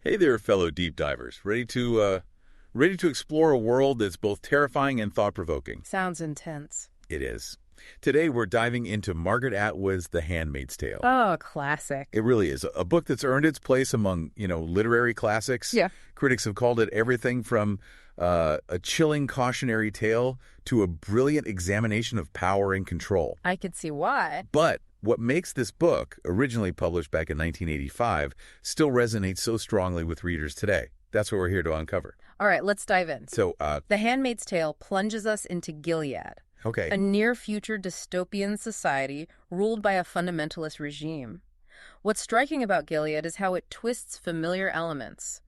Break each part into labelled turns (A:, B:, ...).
A: Hey there, fellow deep divers. Ready to explore a world that's both terrifying and thought-provoking?
B: Sounds intense.
A: It is. Today, we're diving into Margaret Atwood's The Handmaid's Tale.
B: Oh, classic.
A: It really is a book that's earned its place among, literary classics.
B: Yeah.
A: Critics have called it everything from a chilling cautionary tale to a brilliant examination of power and control.
B: I could see why.
A: But what makes this book, originally published back in 1985, still resonates so strongly with readers today? That's what we're here to uncover.
B: All right, let's dive in.
A: So,
B: The Handmaid's Tale plunges us into Gilead,
A: okay.
B: a near-future dystopian society ruled by a fundamentalist regime. What's striking about Gilead is how it twists familiar elements,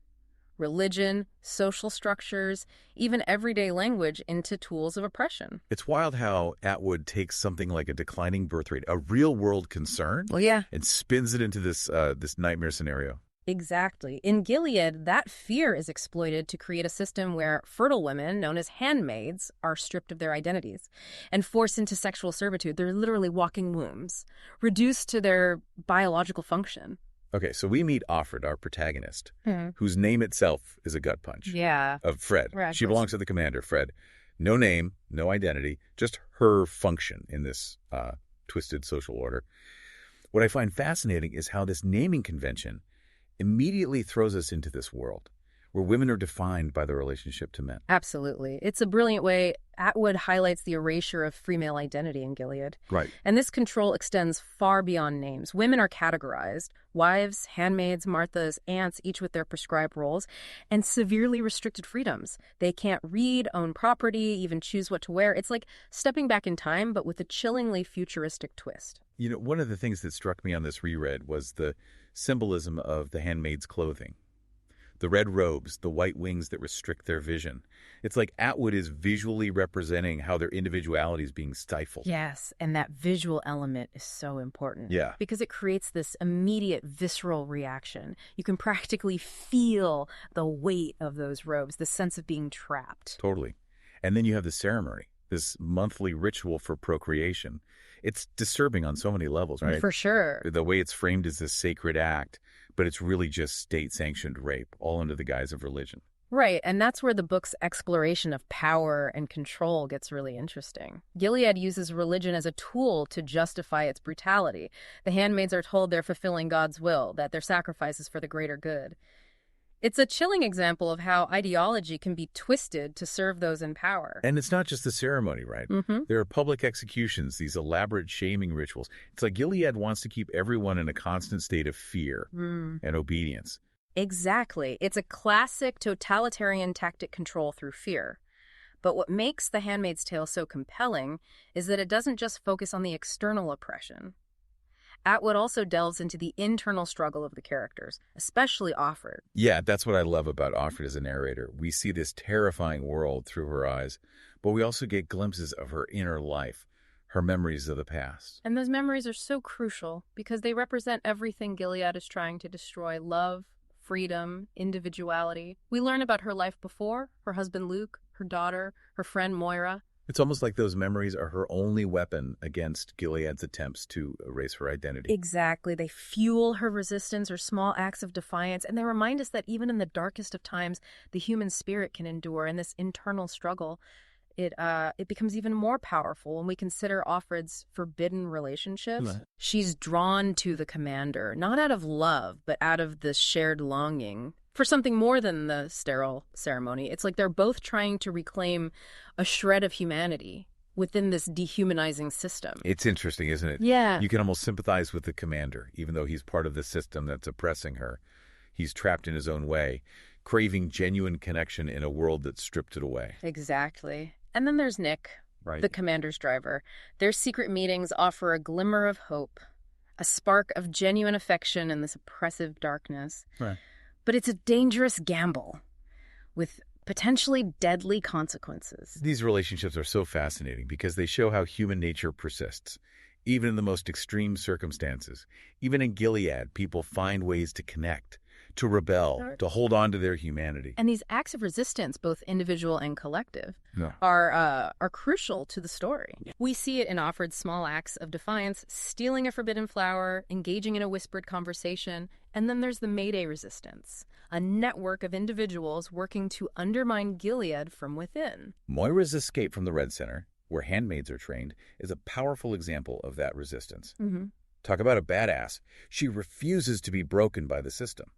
B: religion, social structures, even everyday language into tools of oppression.
A: It's wild how Atwood takes something like a declining birth rate, a real-world concern,
B: Well, yeah.
A: and spins it into this nightmare scenario.
B: Exactly. In Gilead, that fear is exploited to create a system where fertile women, known as handmaids, are stripped of their identities and forced into sexual servitude. They're literally walking wombs, reduced to their biological function.
A: Okay, so we meet Offred, our protagonist, whose name itself is a gut punch.
B: Yeah.
A: Of Fred.
B: Right,
A: She belongs to the commander, Fred. No name, no identity, just her function in this twisted social order. What I find fascinating is how this naming convention immediately throws us into this world where women are defined by their relationship to men.
B: Absolutely. It's a brilliant way. Atwood highlights the erasure of female identity in Gilead.
A: Right.
B: And this control extends far beyond names. Women are categorized: wives, handmaids, Marthas, aunts, each with their prescribed roles, and severely restricted freedoms. They can't read, own property, even choose what to wear. It's like stepping back in time, but with a chillingly futuristic twist.
A: One of the things that struck me on this reread was the symbolism of the handmaid's clothing. The red robes, the white wings that restrict their vision. It's like Atwood is visually representing how their individuality is being stifled.
B: Yes, and that visual element is so important.
A: Yeah.
B: Because it creates this immediate visceral reaction. You can practically feel the weight of those robes, the sense of being trapped.
A: Totally. And then you have the ceremony, this monthly ritual for procreation. It's disturbing on so many levels, right?
B: For sure.
A: The way it's framed as this sacred act, but it's really just state-sanctioned rape, all under the guise of religion.
B: Right, and that's where the book's exploration of power and control gets really interesting. Gilead uses religion as a tool to justify its brutality. The handmaids are told they're fulfilling God's will, that their sacrifice is for the greater good. It's a chilling example of how ideology can be twisted to serve those in power.
A: And it's not just the ceremony, right?
B: Mm-hmm.
A: There are public executions, these elaborate shaming rituals. It's like Gilead wants to keep everyone in a constant state of fear and obedience.
B: Exactly. It's a classic totalitarian tactic: control through fear. But what makes The Handmaid's Tale so compelling is that it doesn't just focus on the external oppression. Atwood also delves into the internal struggle of the characters, especially Offred.
A: Yeah, that's what I love about Offred as a narrator. We see this terrifying world through her eyes, but we also get glimpses of her inner life, her memories of the past.
B: And those memories are so crucial because they represent everything Gilead is trying to destroy: love, freedom, individuality. We learn about her life before, her husband Luke, her daughter, her friend Moira.
A: It's almost like those memories are her only weapon against Gilead's attempts to erase her identity.
B: Exactly. They fuel her resistance or small acts of defiance, and they remind us that even in the darkest of times, the human spirit can endure, and this internal struggle, it becomes even more powerful when we consider Offred's forbidden relationships.
A: Right.
B: She's drawn to the commander, not out of love, but out of this shared longing for something more than the sterile ceremony. It's like they're both trying to reclaim a shred of humanity within this dehumanizing system.
A: It's interesting, isn't it?
B: Yeah.
A: You can almost sympathize with the commander, even though he's part of the system that's oppressing her. He's trapped in his own way, craving genuine connection in a world that's stripped it away.
B: Exactly. And then there's Nick,
A: Right.
B: the commander's driver. Their secret meetings offer a glimmer of hope, a spark of genuine affection in this oppressive darkness.
A: Right.
B: But it's a dangerous gamble with potentially deadly consequences.
A: These relationships are so fascinating because they show how human nature persists, even in the most extreme circumstances. Even in Gilead, people find ways to connect, to rebel, to hold on to their humanity.
B: And these acts of resistance, both individual and collective,
A: Yeah.
B: are crucial to the story. We see it in Offred's small acts of defiance: stealing a forbidden flower, engaging in a whispered conversation, And then there's the Mayday Resistance, a network of individuals working to undermine Gilead from within.
A: Moira's escape from the Red Center, where handmaids are trained, is a powerful example of that resistance.
B: Mm-hmm.
A: Talk about a badass. She refuses to be broken by the system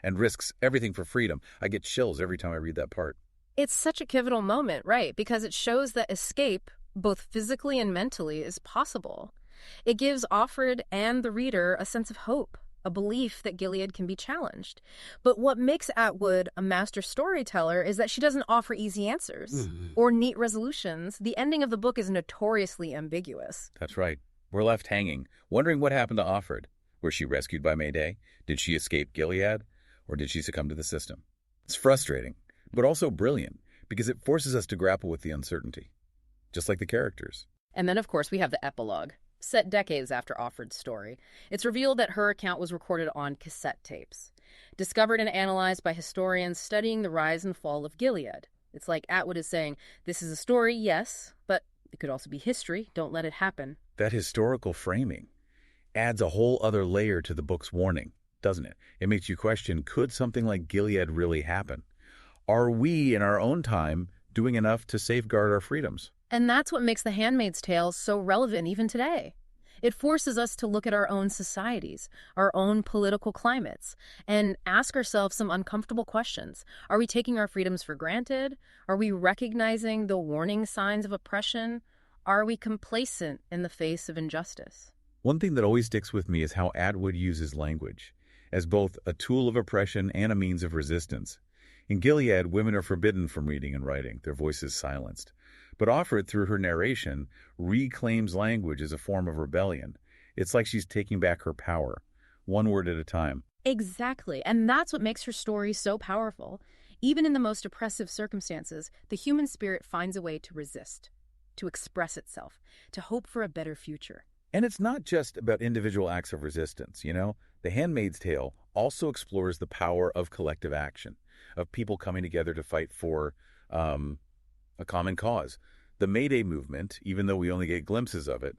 A: and risks everything for freedom. I get chills every time I read that part.
B: It's such a pivotal moment, right? Because it shows that escape, both physically and mentally, is possible. It gives Offred and the reader a sense of hope, a belief that Gilead can be challenged. But what makes Atwood a master storyteller is that she doesn't offer easy answers or neat resolutions. The ending of the book is notoriously ambiguous.
A: That's right. We're left hanging, wondering what happened to Offred. Was she rescued by Mayday? Did she escape Gilead? Or did she succumb to the system? It's frustrating, but also brilliant, because it forces us to grapple with the uncertainty, just like the characters.
B: And then, of course, we have the epilogue, set decades after Offred's story. It's revealed that her account was recorded on cassette tapes, discovered and analyzed by historians studying the rise and fall of Gilead. It's like Atwood is saying, this is a story, yes, but it could also be history. Don't let it happen.
A: That historical framing adds a whole other layer to the book's warning, doesn't it? It makes you question, could something like Gilead really happen? Are we, in our own time, doing enough to safeguard our freedoms?
B: And that's what makes The Handmaid's Tale so relevant even today. It forces us to look at our own societies, our own political climates, and ask ourselves some uncomfortable questions. Are we taking our freedoms for granted? Are we recognizing the warning signs of oppression? Are we complacent in the face of injustice?
A: One thing that always sticks with me is how Atwood uses language as both a tool of oppression and a means of resistance. In Gilead, women are forbidden from reading and writing, their voices silenced. But Offred, through her narration, reclaims language as a form of rebellion. It's like she's taking back her power, one word at a time.
B: Exactly, and that's what makes her story so powerful. Even in the most oppressive circumstances, the human spirit finds a way to resist, to express itself, to hope for a better future.
A: And it's not just about individual acts of resistance, you know? The Handmaid's Tale also explores the power of collective action, of people coming together to fight for a common cause. The Mayday movement, even though we only get glimpses of it,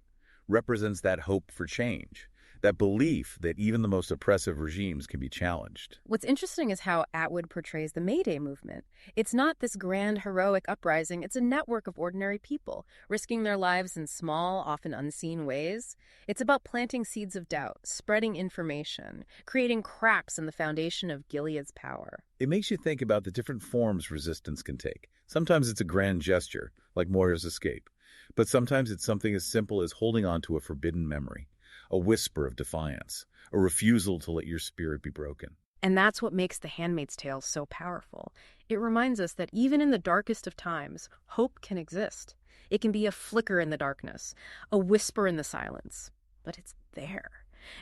A: represents that hope for change, that belief that even the most oppressive regimes can be challenged.
B: What's interesting is how Atwood portrays the Mayday movement. It's not this grand, heroic uprising. It's a network of ordinary people, risking their lives in small, often unseen ways. It's about planting seeds of doubt, spreading information, creating cracks in the foundation of Gilead's power.
A: It makes you think about the different forms resistance can take. Sometimes it's a grand gesture, like Moira's escape. But sometimes it's something as simple as holding on to a forbidden memory, a whisper of defiance, a refusal to let your spirit be broken.
B: And that's what makes The Handmaid's Tale so powerful. It reminds us that even in the darkest of times, hope can exist. It can be a flicker in the darkness, a whisper in the silence, but it's there.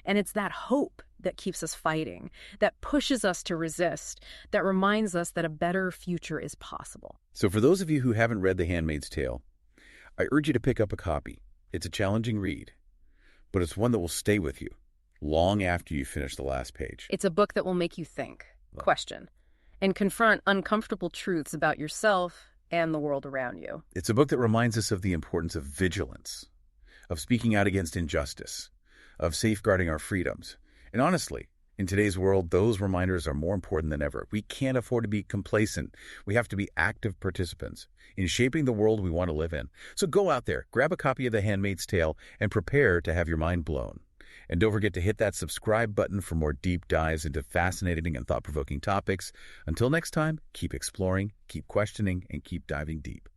B: And it's that hope that keeps us fighting, that pushes us to resist, that reminds us that a better future is possible.
A: So for those of you who haven't read The Handmaid's Tale, I urge you to pick up a copy. It's a challenging read, but it's one that will stay with you long after you finish the last page.
B: It's a book that will make you think, question, and confront uncomfortable truths about yourself and the world around you.
A: It's a book that reminds us of the importance of vigilance, of speaking out against injustice, of safeguarding our freedoms. And honestly, in today's world, those reminders are more important than ever. We can't afford to be complacent. We have to be active participants in shaping the world we want to live in. So go out there, grab a copy of The Handmaid's Tale, and prepare to have your mind blown. And don't forget to hit that subscribe button for more deep dives into fascinating and thought-provoking topics. Until next time, keep exploring, keep questioning, and keep diving deep.